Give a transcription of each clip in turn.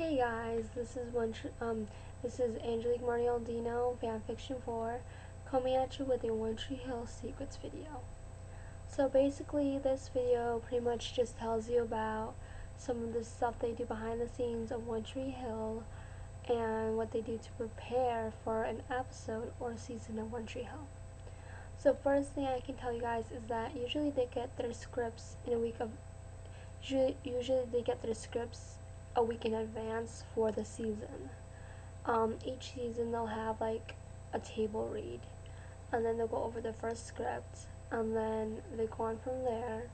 Hey guys, this is Angelique Marialdino, Fanfiction 4, coming at you with a OneTreeHill Secrets video. So basically, this video pretty much just tells you about some of the stuff they do behind the scenes of OneTreeHill and what they do to prepare for an episode or season of OneTreeHill. So first thing I can tell you guys is that usually they get their scripts in a week of usually they get their scripts a week in advance for the season. Each season they'll have like a table read, and then they'll go over the first script, and then they go on from there.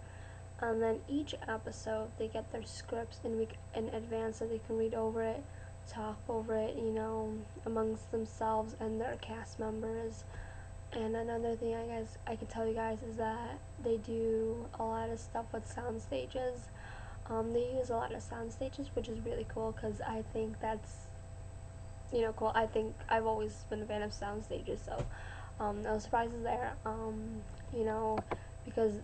And then each episode they get their scripts in advance so they can read over it, talk over it, amongst themselves and their cast members. And another thing I can tell you guys is that they do a lot of stuff with sound stages. They use a lot of sound stages, which is really cool because I think that's cool. I think I've always been a fan of sound stages, so no surprises there. You know, because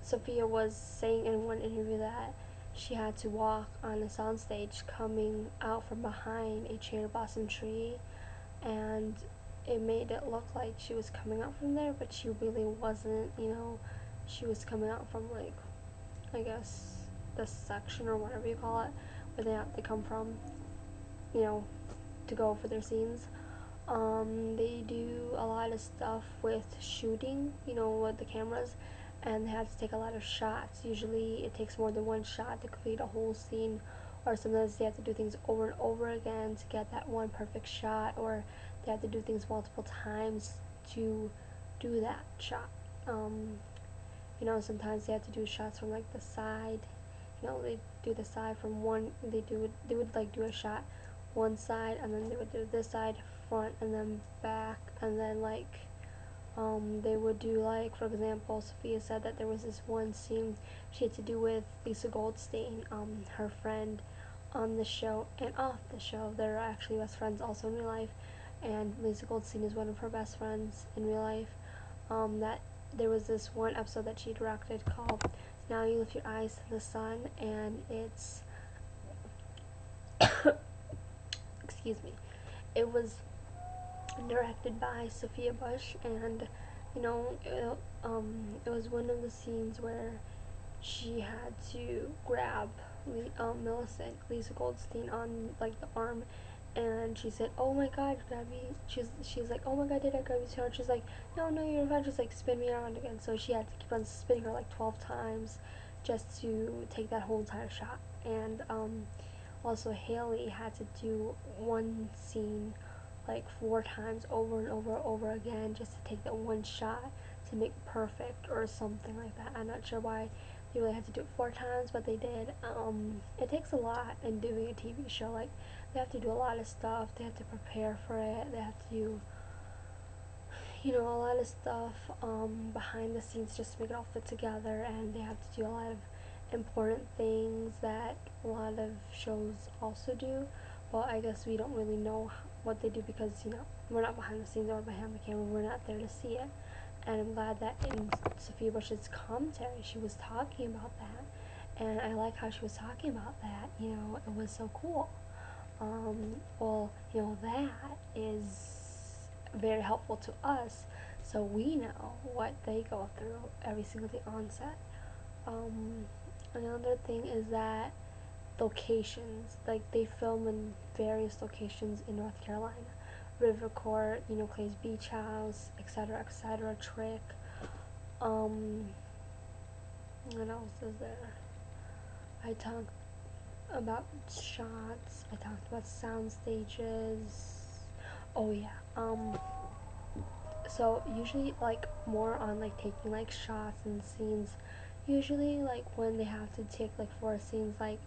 Sophia was saying in one interview that she had to walk on a soundstage coming out from behind a cherry blossom tree, and it made it look like she was coming out from there, but she really wasn't. She was coming out from, like, I guess this section or whatever you call it, where they have to come from, to go for their scenes. They do a lot of stuff with shooting, with the cameras, and they have to take a lot of shots. Usually it takes more than one shot to complete a whole scene, or sometimes they have to do things over and over again to get that one perfect shot, or they have to do things multiple times to do that shot. Sometimes they have to do shots from like the side. They do the side from one. They would like do a shot one side, and then they would do this side, front, and then back, and then they would do, like, for example, Sophia said that there was this one scene she had to do with Lisa Goldstein, her friend on the show and off the show. They're actually best friends also in real life, and Lisa Goldstein is one of her best friends in real life. That there was this one episode that she directed called Now You Lift Your Eyes to the Sun, and it's excuse me, it was directed by Sophia Bush, and it was one of the scenes where she had to grab Lisa Goldstein on, like, the arm, and she said, "Oh my God, grab me." She's like, "Oh my God, did I grab you too hard?" She's like, "No, no, you're fine." Just like spin me around again. So she had to keep on spinning her like 12 times just to take that whole entire shot. And also Haley had to do one scene like 4 times over and over and over again just to take that one shot to make perfect or something like that. I'm not sure why they really had to do it 4 times, but they did. It takes a lot in doing a TV show. Like, they have to do a lot of stuff. They have to prepare for it. They have to do, a lot of stuff behind the scenes just to make it all fit together, and they have to do a lot of important things that a lot of shows also do. But I guess we don't really know what they do because, we're not behind the scenes or behind the camera. We're not there to see it. And I'm glad that in Sophia Bush's commentary she was talking about that. And I like how she was talking about that. It was so cool. That is very helpful to us, so we know what they go through every single day on set. Another thing is that locations, like, they film in various locations in North Carolina. River Court, Clay's Beach House, etc., Trick. What else is there? I talked about shots. I talked about sound stages. Oh yeah. So usually, like, more on like taking like shots and scenes. Usually, like, when they have to take like 4 scenes, like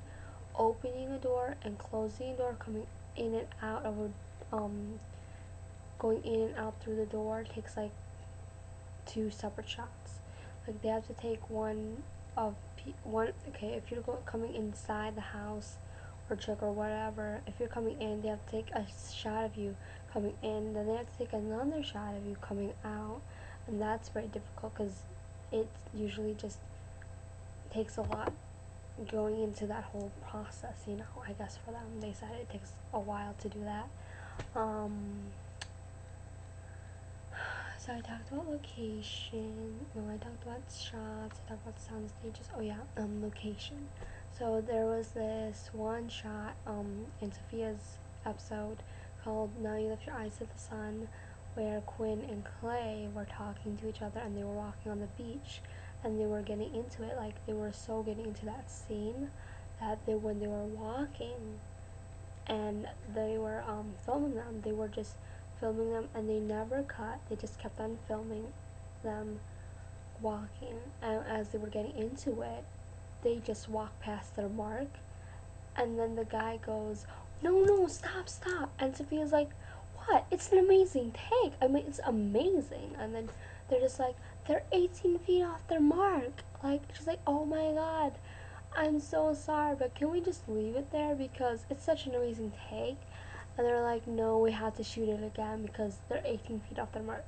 opening a door and closing a door, coming in and out of going in and out through the door takes like 2 separate shots. Like, they have to take one. Okay, if you're coming inside the house or Trick or whatever, if you're coming in, they have to take a shot of you coming in, then they have to take another shot of you coming out, and that's very difficult because it usually just takes a lot going into that whole process, you know. I guess for them, they said it takes a while to do that. So I talked about location. No, I talked about shots. I talked about sound stages. Oh yeah, location. So there was this one shot in Sophia's episode called "Now You Lift Your Eyes to the Sun," where Quinn and Clay were talking to each other and they were walking on the beach and they were getting into it. Like they were so getting into that scene that when they were walking and they were filming them, they were just filming them and they never cut. They just kept on filming them walking, and as they were getting into it, they just walked past their mark, and then the guy goes, "No, no, stop, stop!" And Sophia's like, "What? It's an amazing take. I mean, it's amazing." And then they're just like, "They're 18 feet off their mark." Like she's like, "Oh my god, I'm so sorry, but can we just leave it there because it's such an amazing take?" And they're like, "No, we have to shoot it again because they're 18 feet off their mark."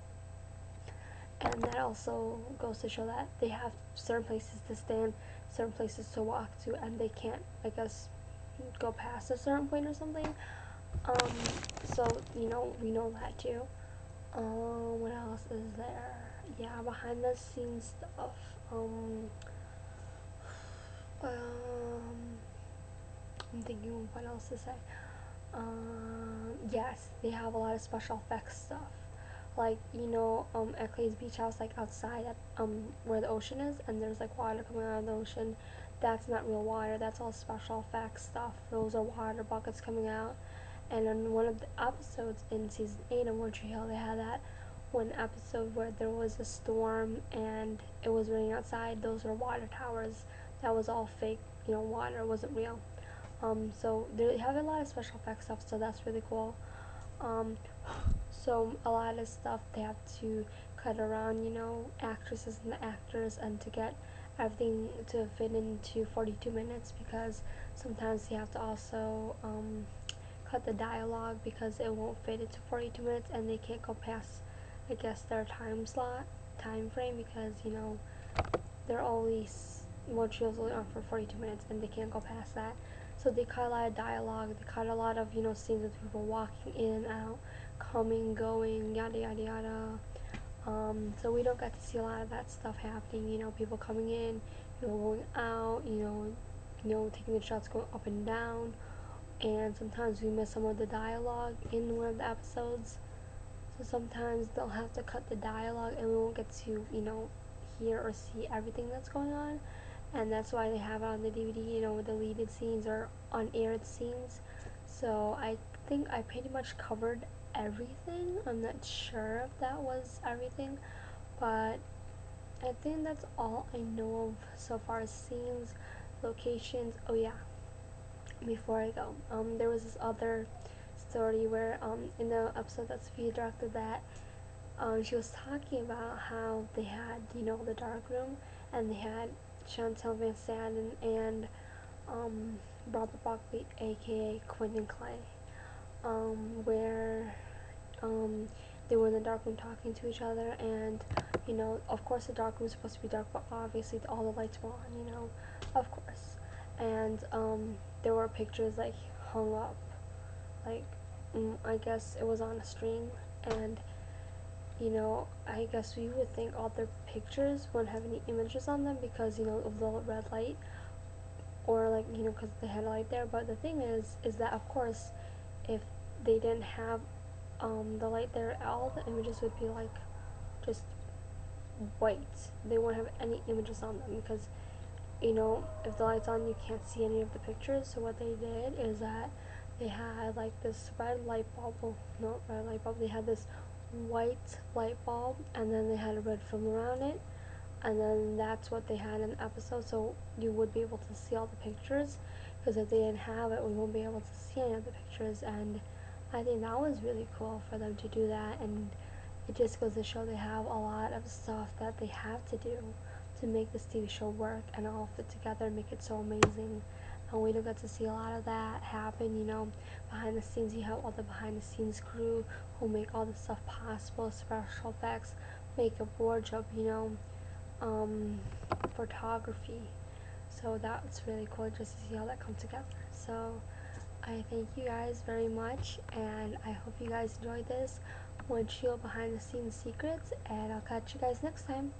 And that also goes to show that they have certain places to stand, certain places to walk to, and they can't, I guess, go past a certain point or something. Um, so, you know, we know that too. What else is there? Yeah, behind the scenes stuff. Um, I'm thinking what else to say. Yes, they have a lot of special effects stuff. Like, you know, at Clay's beach house, like outside at where the ocean is, and there's like water coming out of the ocean. That's not real water. That's all special effects stuff. Those are water buckets coming out. And in one of the episodes in season 8 of OneTreeHill, they had that one episode where there was a storm and it was raining outside. Those were water towers. That was all fake. You know, water wasn't real. So they have a lot of special effects stuff, so that's really cool. Um, so a lot of stuff they have to cut around, you know, actresses and the actors, and to get everything to fit into 42 minutes because sometimes you have to also cut the dialogue because it won't fit into 42 minutes and they can't go past, I guess, their time frame because, you know, they're always, Montreal's only on for 42 minutes and they can't go past that. So they cut a lot of dialogue, they cut a lot of, you know, scenes with people walking in and out, coming, going, yada yada yada. So we don't get to see a lot of that stuff happening, you know, people coming in, people going out, you know, taking the shots going up and down, and sometimes we miss some of the dialogue in one of the episodes. So sometimes they'll have to cut the dialogue and we won't get to, you know, hear or see everything that's going on. And that's why they have it on the DVD, you know, deleted scenes or unaired scenes. So I think I pretty much covered everything. I'm not sure if that was everything, but I think that's all I know of so far as scenes, locations. Oh yeah, before I go, there was this other story where in the episode that Sophia directed that she was talking about how they had, you know, the dark room, and they had Chantel Van Sanden and Robert Buckley, aka Quinn and Clay, where they were in the dark room talking to each other, and you know, of course, the dark room is supposed to be dark, but obviously all the lights were on, you know, of course, and there were pictures like hung up, like I guess it was on a string, and you know, I guess we would think all their pictures wouldn't have any images on them because, you know, of the red light, or like, you know, because they had a light there. But the thing is that of course, if they didn't have the light there, all the images would be like just white. They won't have any images on them because, you know, if the light's on, you can't see any of the pictures. So what they did is that they had like this red light bulb. Oh, no, red light bulb. They had this white light bulb, and then they had a red film around it, and then that's what they had in the episode. So you would be able to see all the pictures, because if they didn't have it, we won't be able to see any of the pictures. And I think that was really cool for them to do that, and it just goes to show they have a lot of stuff that they have to do to make this TV show work and all fit together and make it so amazing. And we don't get to see a lot of that happen, you know. Behind the scenes, you have all the behind the scenes crew who make all this stuff possible, special effects, makeup, wardrobe, you know, photography. So that's really cool just to see how that comes together. So I thank you guys very much, and I hope you guys enjoyed this OneTreeHill behind the scenes secrets, and I'll catch you guys next time.